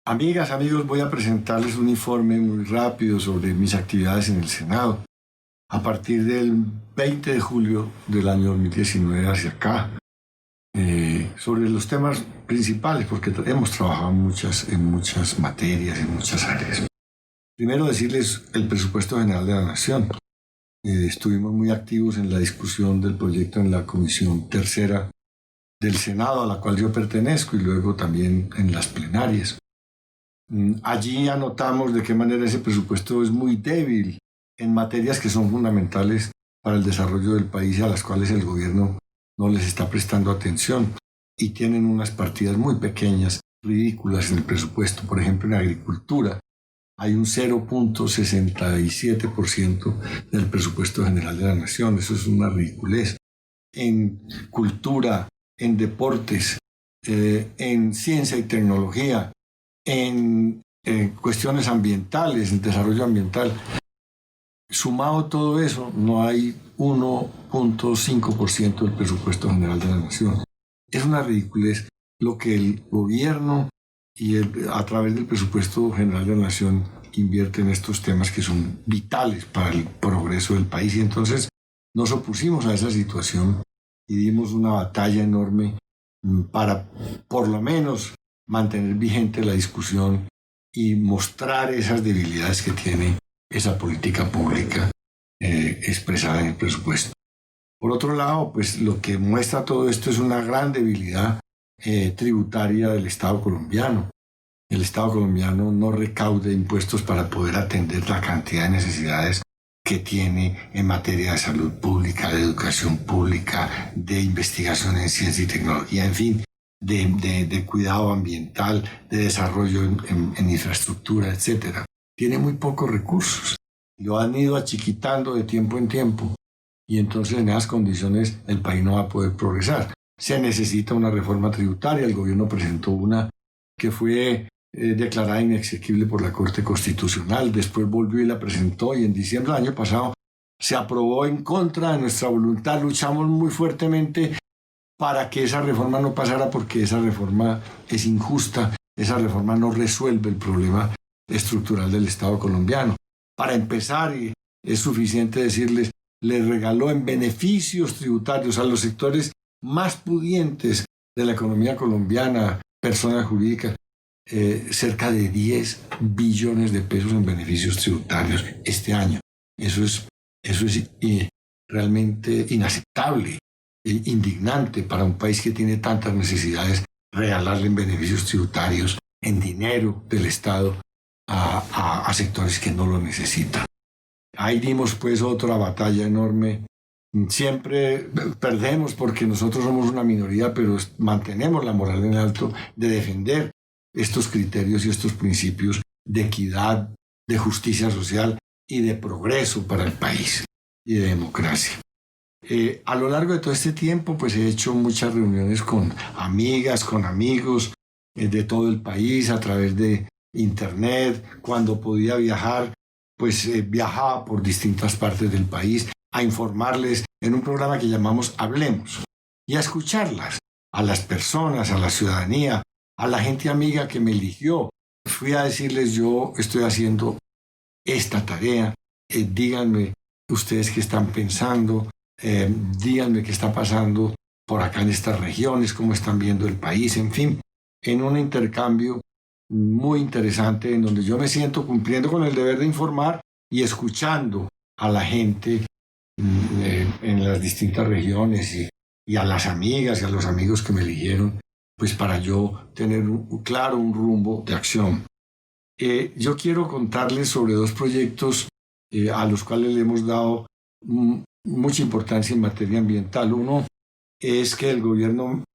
Amigas, amigos, voy a presentarles un informe muy rápido sobre mis actividades en el Senado. A partir del 20 de julio del año 2019 hacia acá, sobre los temas principales, porque hemos trabajado en muchas materias, en muchas áreas. Primero decirles el presupuesto general de la Nación. Estuvimos muy activos en la discusión del proyecto en la Comisión Tercera del Senado, a la cual yo pertenezco, y luego también en las plenarias. Allí anotamos de qué manera ese presupuesto es muy débil en materias que son fundamentales para el desarrollo del país y a las cuales el gobierno no les está prestando atención, y tienen unas partidas muy pequeñas, ridículas en el presupuesto. Por ejemplo, en agricultura hay un 0.67% del presupuesto general de la Nación. Eso es una ridiculez. En cultura, en deportes, en ciencia y tecnología, en cuestiones ambientales, en desarrollo ambiental. Sumado todo eso, no hay 1.5% del presupuesto general de la Nación. Es una ridiculez lo que el gobierno a través del presupuesto general de la Nación invierte en estos temas que son vitales para el progreso del país. Y entonces nos opusimos a esa situación y dimos una batalla enorme para, por lo menos, mantener vigente la discusión y mostrar esas debilidades que tiene esa política pública expresada en el presupuesto. Por otro lado, pues lo que muestra todo esto es una gran debilidad tributaria del Estado colombiano. El Estado colombiano no recauda impuestos para poder atender la cantidad de necesidades que tiene en materia de salud pública, de educación pública, de investigación en ciencia y tecnología, en fin, de cuidado ambiental, de desarrollo en infraestructura, etc. Tiene muy pocos recursos. Lo han ido achiquitando de tiempo en tiempo, y entonces en esas condiciones el país no va a poder progresar. Se necesita una reforma tributaria. El gobierno presentó una que fue declarada inexequible por la Corte Constitucional. Después volvió y la presentó, y en diciembre del año pasado se aprobó en contra de nuestra voluntad. Luchamos muy fuertemente para que esa reforma no pasara, porque esa reforma es injusta. Esa reforma no resuelve el problema estructural del Estado colombiano. Para empezar, y es suficiente decirles, le regaló en beneficios tributarios a los sectores más pudientes de la economía colombiana, personas jurídicas, cerca de 10 billones de pesos en beneficios tributarios este año. Eso es realmente inaceptable, indignante para un país que tiene tantas necesidades, regalarle en beneficios tributarios, en dinero del Estado, a sectores que no lo necesitan. Ahí dimos pues otra batalla enorme. Siempre perdemos porque nosotros somos una minoría, pero mantenemos la moral en alto de defender estos criterios y estos principios de equidad, de justicia social y de progreso para el país y de democracia. A lo largo de todo este tiempo pues he hecho muchas reuniones con amigas, con amigos de todo el país a través de internet. Cuando podía viajar, pues viajaba por distintas partes del país a informarles en un programa que llamamos Hablemos, y a escucharlas, a las personas, a la ciudadanía, a la gente amiga que me eligió. Fui a decirles: yo estoy haciendo esta tarea, díganme ustedes qué están pensando, díganme qué está pasando por acá en estas regiones, cómo están viendo el país, en fin, en un intercambio muy interesante en donde yo me siento cumpliendo con el deber de informar y escuchando a la gente en las distintas regiones, y a las amigas y a los amigos que me eligieron, pues para yo tener claro un rumbo de acción. Yo quiero contarles sobre dos proyectos a los cuales le hemos dado mucha importancia en materia ambiental. Uno es que el gobierno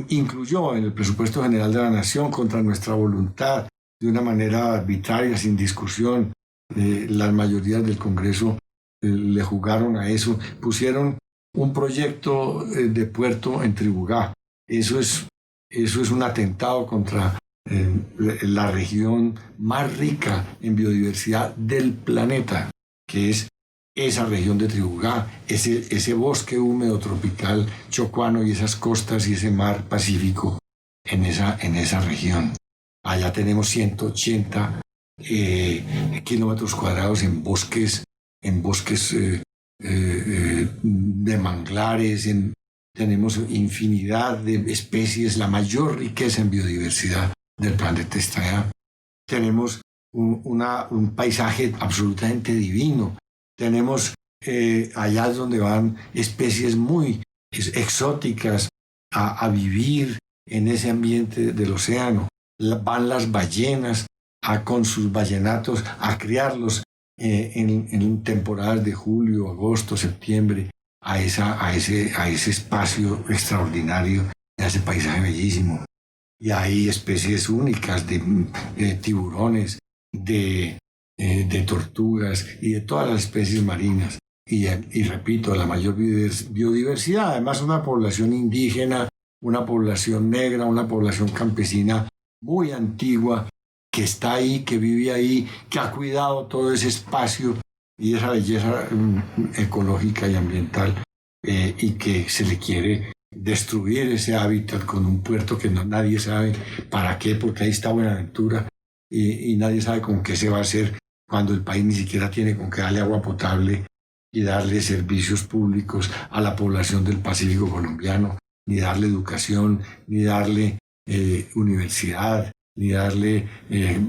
incluyó en el presupuesto general de la Nación, contra nuestra voluntad, de una manera arbitraria, sin discusión. Las mayorías del Congreso le jugaron a eso, pusieron un proyecto de puerto en Tribugá. Eso es un atentado contra la región más rica en biodiversidad del planeta, que es esa región de Tribugá, ese bosque húmedo tropical chocuano y esas costas y ese mar Pacífico en esa región. Allá tenemos 180 kilómetros cuadrados en bosques de manglares, tenemos infinidad de especies, la mayor riqueza en biodiversidad del planeta está allá. Tenemos un paisaje absolutamente divino. Tenemos allá donde van especies muy exóticas a vivir en ese ambiente del océano. Van las ballenas con sus ballenatos a criarlos en temporadas de julio, agosto, septiembre, a ese espacio extraordinario, a ese paisaje bellísimo. Y hay especies únicas de tiburones, de tortugas y de todas las especies marinas. Y repito, la mayor biodiversidad, además una población indígena, una población negra, una población campesina muy antigua, que está ahí, que vive ahí, que ha cuidado todo ese espacio y esa belleza ecológica y ambiental, y que se le quiere destruir ese hábitat con un puerto que nadie sabe para qué, porque ahí está Buenaventura, y nadie sabe con qué se va a hacer cuando el país ni siquiera tiene con qué darle agua potable y darle servicios públicos a la población del Pacífico colombiano, ni darle educación, ni darle universidad, ni darle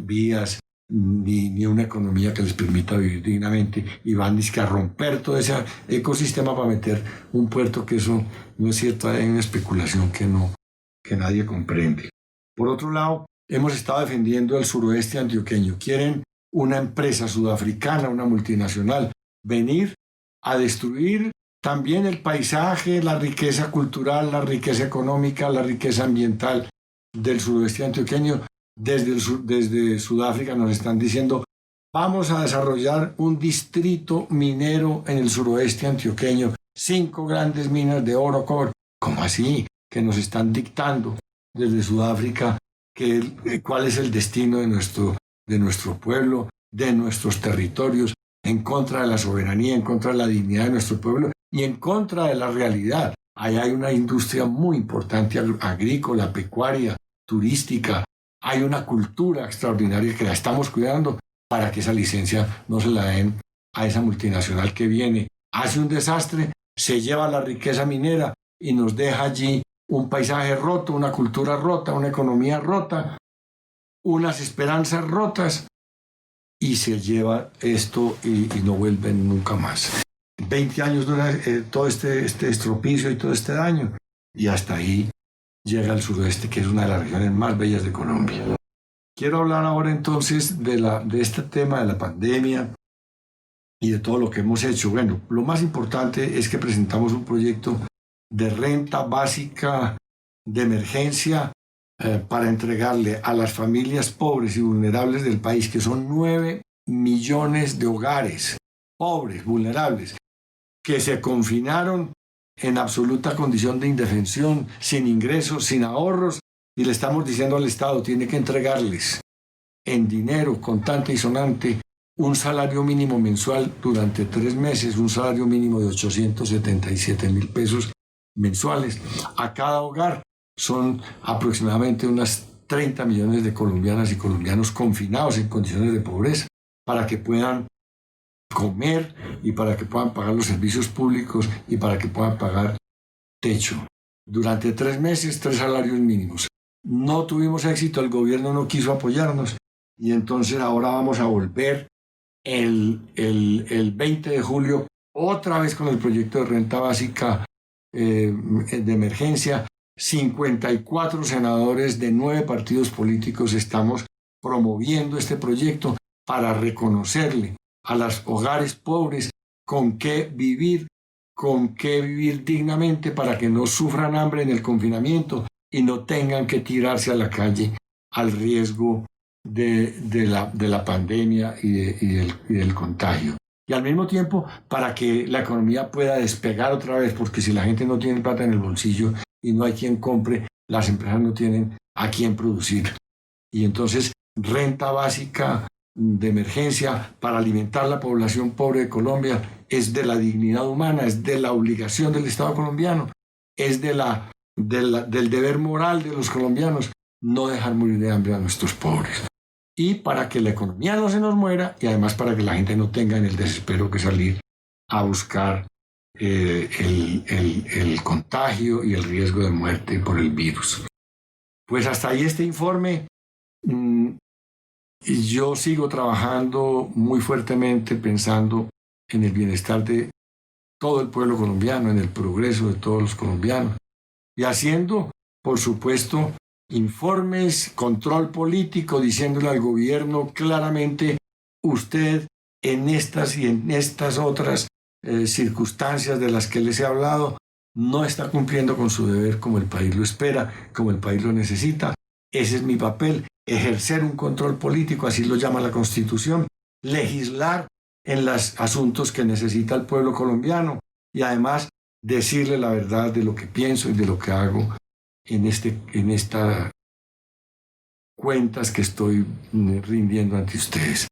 vías, ni una economía que les permita vivir dignamente, y van a romper todo ese ecosistema para meter un puerto, que eso no es cierto, hay una especulación que nadie comprende. Por otro lado, hemos estado defendiendo el suroeste antioqueño. Quieren una empresa sudafricana, una multinacional, venir a destruir también el paisaje, la riqueza cultural, la riqueza económica, la riqueza ambiental del suroeste antioqueño. Desde Sudáfrica nos están diciendo: vamos a desarrollar un distrito minero en el suroeste antioqueño, 5 grandes minas de oro, cobre. ¿Cómo así? Que nos están dictando desde Sudáfrica cuál es el destino de nuestro pueblo, de nuestros territorios, en contra de la soberanía, en contra de la dignidad de nuestro pueblo y en contra de la realidad. Allá hay una industria muy importante, agrícola, pecuaria, turística. Hay una cultura extraordinaria que la estamos cuidando para que esa licencia no se la den a esa multinacional que viene, hace un desastre, se lleva la riqueza minera y nos deja allí un paisaje roto, una cultura rota, una economía rota, unas esperanzas rotas, y se lleva esto y no vuelven nunca más. 20 años dura todo este estropicio y todo este daño, y hasta ahí llega el suroeste, que es una de las regiones más bellas de Colombia. Quiero hablar ahora entonces de este tema de la pandemia y de todo lo que hemos hecho. Bueno, lo más importante es que presentamos un proyecto de renta básica de emergencia para entregarle a las familias pobres y vulnerables del país, que son 9 millones de hogares pobres, vulnerables, que se confinaron en absoluta condición de indefensión, sin ingresos, sin ahorros, y le estamos diciendo al Estado: tiene que entregarles en dinero contante y sonante un salario mínimo mensual durante 3 meses, un salario mínimo de 877.000 pesos mensuales a cada hogar. Son aproximadamente unas 30 millones de colombianas y colombianos confinados en condiciones de pobreza, para que puedan comer y para que puedan pagar los servicios públicos y para que puedan pagar techo. Durante 3 meses, 3 salarios mínimos. No tuvimos éxito, el gobierno no quiso apoyarnos, y entonces ahora vamos a volver el 20 de julio otra vez con el proyecto de renta básica de emergencia. 54 senadores de 9 partidos políticos estamos promoviendo este proyecto para reconocerle a los hogares pobres con qué vivir dignamente, para que no sufran hambre en el confinamiento y no tengan que tirarse a la calle al riesgo de la pandemia y del contagio. Y al mismo tiempo, para que la economía pueda despegar otra vez, porque si la gente no tiene plata en el bolsillo y no hay quien compre, las empresas no tienen a quién producir. Y entonces, renta básica de emergencia para alimentar la población pobre de Colombia es de la dignidad humana, es de la obligación del Estado colombiano, es del deber moral de los colombianos, no dejar morir de hambre a nuestros pobres. Y para que la economía no se nos muera y además para que la gente no tenga en el desespero que salir a buscar el contagio y el riesgo de muerte por el virus. Pues hasta ahí este informe. Y yo sigo trabajando muy fuertemente pensando en el bienestar de todo el pueblo colombiano, en el progreso de todos los colombianos y haciendo, por supuesto, informes, control político, diciéndole al gobierno claramente: usted en estas y en estas otras circunstancias de las que les he hablado no está cumpliendo con su deber como el país lo espera, como el país lo necesita. Ese es mi papel, ejercer un control político, así lo llama la Constitución, legislar en los asuntos que necesita el pueblo colombiano y además decirle la verdad de lo que pienso y de lo que hago en estas cuentas que estoy rindiendo ante ustedes.